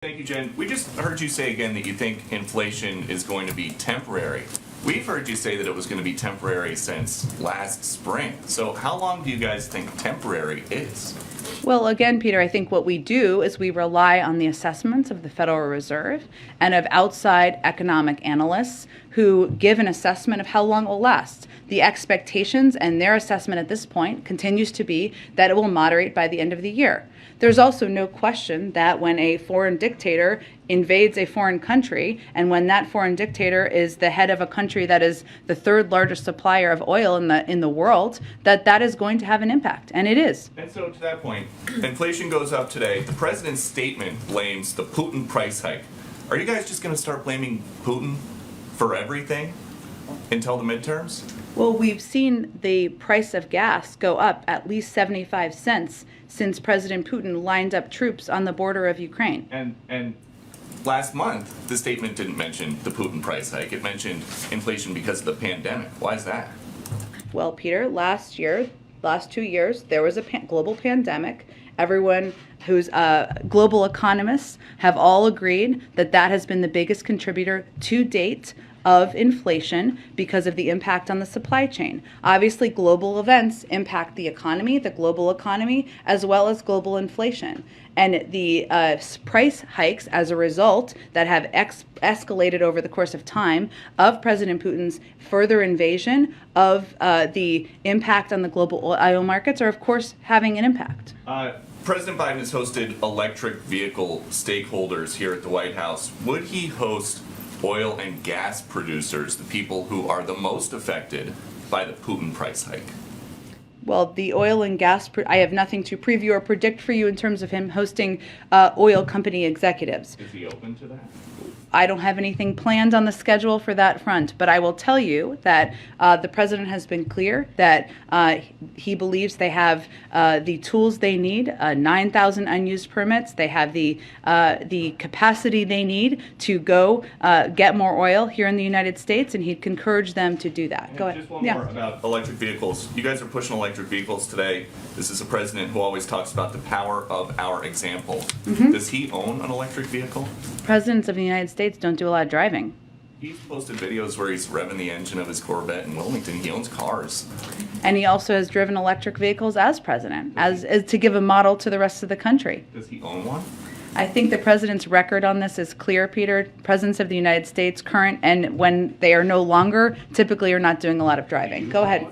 Thank you, Jen. We just heard you say again that you think inflation is going to be temporary. We've heard you say that it was going to be temporary since last spring. So how long do you guys think temporary is? Well, again, Peter, I think what we do is we rely on the assessments of the Federal Reserve and of outside economic analysts who give an assessment of how long it will last. The expectations and their assessment at this point continues to be that it will moderate by the end of the year. There's also no question that when a foreign dictator invades a foreign country, and when that foreign dictator is the head of a country that is the third largest supplier of oil in the world, that is going to have an impact, and it is. And so to that point, inflation goes up today. The president's statement blames the Putin price hike. Are you guys just going to start blaming Putin for everything until the midterms? Well, we've seen the price of gas go up at least 75 cents since President Putin lined up troops on the border of Ukraine. And last month, the statement didn't mention the Putin price hike. It mentioned inflation because of the pandemic. Why is that? Well, Peter, last 2 years, there was a global pandemic. Everyone who's global economists have all agreed that that has been the biggest contributor to date of inflation because of the impact on the supply chain. Obviously, global events impact the global economy, as well as global inflation. And the price hikes as a result that have escalated over the course of time of President Putin's further invasion of the impact on the global oil markets are, of course, having an impact. President Biden has hosted electric vehicle stakeholders here at the White House. Would he host oil and gas producers, the people who are the most affected by the Putin price hike? Well, the oil and gas, I have nothing to preview or predict for you in terms of him hosting oil company executives. Is he open to that? I don't have anything planned on the schedule for that front, but I will tell you that the president has been clear that he believes they have the tools they need, 9,000 unused permits. They have the capacity they need to go get more oil here in the United States, and he'd encourage them to do that. Go ahead. Just one more about electric vehicles. You guys are pushing electric vehicles today. This is a president who always talks about the power of our example. Mm-hmm. Does he own an electric vehicle? Presidents of the United States don't do a lot of driving. He's posted videos where he's revving the engine of his Corvette in Wilmington. He owns cars. And he also has driven electric vehicles as president, as to give a model to the rest of the country. Does he own one? I think the president's record on this is clear, Peter. Presidents of the United States, current and when they are no longer, typically are not doing a lot of driving. Go ahead.